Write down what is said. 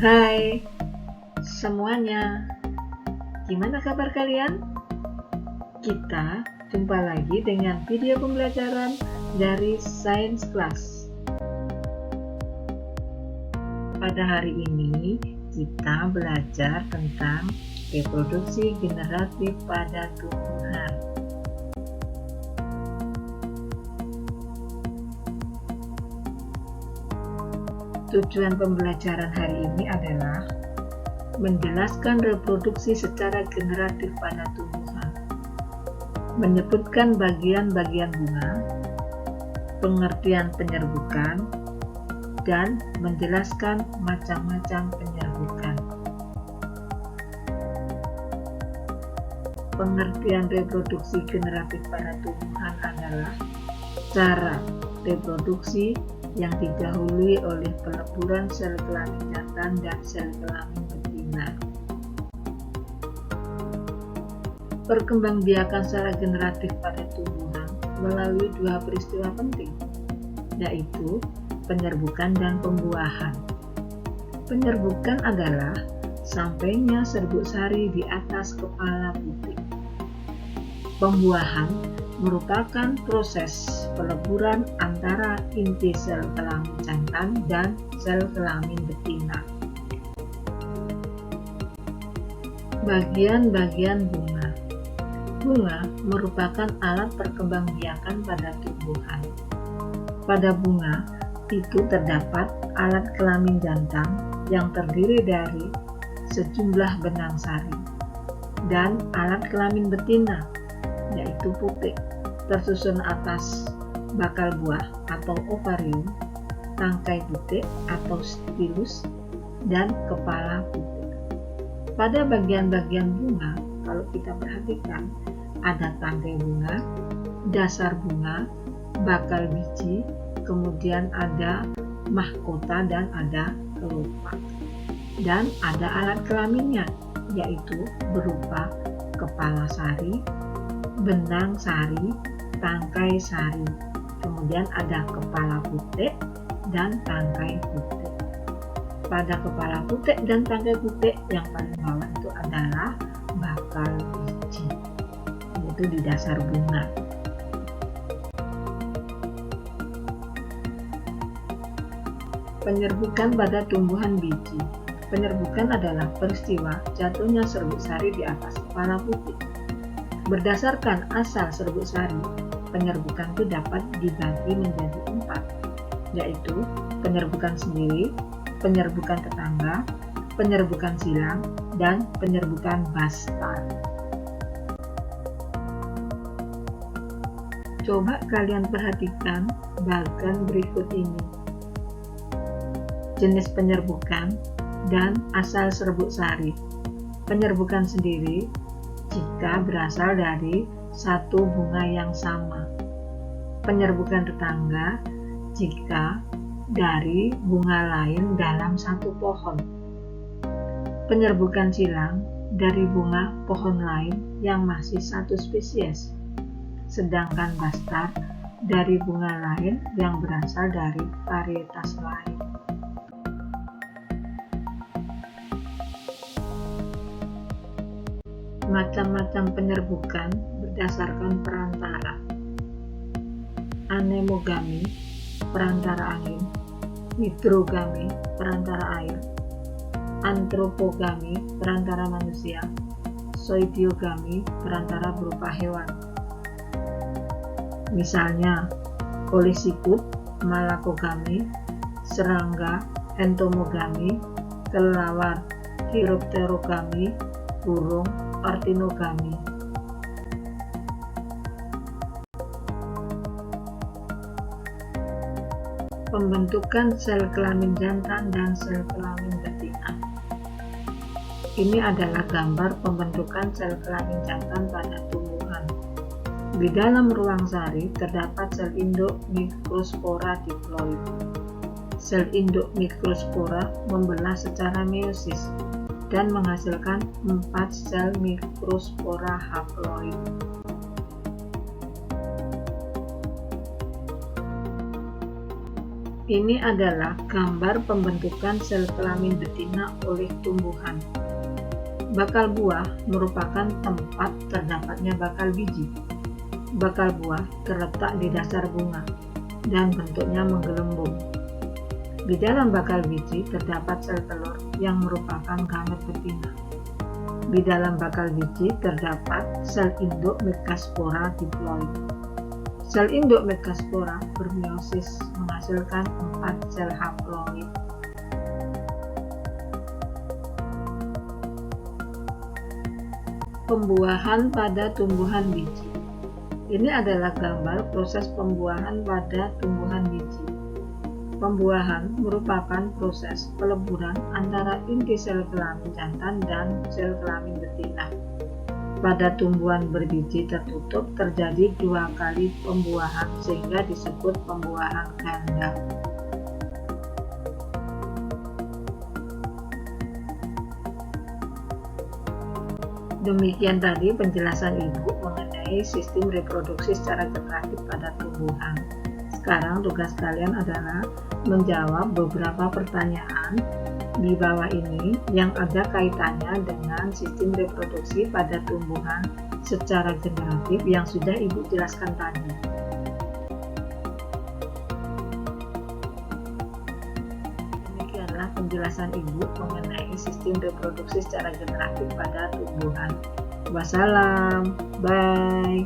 Hai semuanya, gimana kabar kalian? Kita jumpa lagi dengan video pembelajaran dari Science Class. Pada hari ini kita belajar tentang reproduksi generatif pada tumbuhan. Tujuan pembelajaran hari ini adalah menjelaskan reproduksi secara generatif pada tumbuhan, menyebutkan bagian-bagian bunga, pengertian penyerbukan, dan menjelaskan macam-macam penyerbukan. Pengertian reproduksi generatif pada tumbuhan adalah cara reproduksi yang didahului oleh peleburan sel kelamin jantan dan sel kelamin betina. Perkembangbiakan secara generatif pada tumbuhan melalui dua peristiwa penting, yaitu penyerbukan dan pembuahan. Penyerbukan adalah sampainya serbuk sari di atas kepala butir. Pembuahan merupakan proses peleburan antara inti sel kelamin jantan dan sel kelamin betina. Bagian-bagian bunga. Bunga merupakan alat perkembangbiakan pada tumbuhan. Pada bunga itu terdapat alat kelamin jantan yang terdiri dari sejumlah benang sari dan alat kelamin betina, yaitu putik, tersusun atas bakal buah atau ovarium, tangkai butik atau stilus, dan kepala butik. Pada bagian-bagian bunga, kalau kita perhatikan, ada tangkai bunga, dasar bunga, bakal biji, kemudian ada mahkota dan ada kelopak. Dan ada alat kelaminnya, yaitu berupa kepala sari, benang sari, tangkai sari, kemudian ada kepala putik dan tangkai putik. Pada kepala putik dan tangkai putik yang paling bawah itu adalah bakal biji, yaitu di dasar bunga. Penyerbukan pada tumbuhan biji. Penyerbukan adalah peristiwa jatuhnya serbuk sari di atas kepala putik. Berdasarkan asal serbuk sari, penyerbukan itu dapat dibagi menjadi 4, yaitu penyerbukan sendiri, penyerbukan tetangga, penyerbukan silang, dan penyerbukan bastar. Coba kalian perhatikan bagan berikut ini. Jenis penyerbukan dan asal serbuk sari. Penyerbukan sendiri jika berasal dari satu bunga yang sama. Penyerbukan tetangga jika dari bunga lain dalam satu pohon. Penyerbukan silang dari bunga pohon lain yang masih satu spesies. Sedangkan bastar dari bunga lain yang berasal dari varietas lain. Macam-macam penyerbukan berdasarkan perantara. Anemogami, perantara angin. Hidrogami, perantara air. Antropogami, perantara manusia. Zoidiogami, perantara berupa hewan. Misalnya, polisiput, malakogami, serangga, entomogami, kelelawar, chiropterogami, burung, partinogami. Pembentukan sel kelamin jantan dan sel kelamin betina. Ini adalah gambar pembentukan sel kelamin jantan pada tumbuhan. Di dalam ruang sari terdapat sel induk mikrospora diploid. Sel induk mikrospora membelah secara meiosis dan menghasilkan 4 sel mikrospora haploid. Ini adalah gambar pembentukan sel kelamin betina oleh tumbuhan. Bakal buah merupakan tempat terdapatnya bakal biji. Bakal buah terletak di dasar bunga dan bentuknya menggelembung. Di dalam bakal biji terdapat sel telur yang merupakan gamet betina. Di dalam bakal biji terdapat sel induk Megaspora diploid. Sel induk Megaspora bermeiosis menghasilkan 4 sel haploid. Pembuahan pada tumbuhan biji. Ini adalah gambar proses pembuahan pada tumbuhan biji. Pembuahan merupakan proses peleburan antara inti sel kelamin jantan dan sel kelamin betina. Pada tumbuhan berbiji tertutup terjadi 2 kali pembuahan sehingga disebut pembuahan ganda. Demikian tadi penjelasan Ibu mengenai sistem reproduksi secara generatif pada tumbuhan. Sekarang tugas kalian adalah menjawab beberapa pertanyaan di bawah ini yang ada kaitannya dengan sistem reproduksi pada tumbuhan secara generatif yang sudah Ibu jelaskan tadi. Demikianlah penjelasan Ibu mengenai sistem reproduksi secara generatif pada tumbuhan. Wassalam, bye.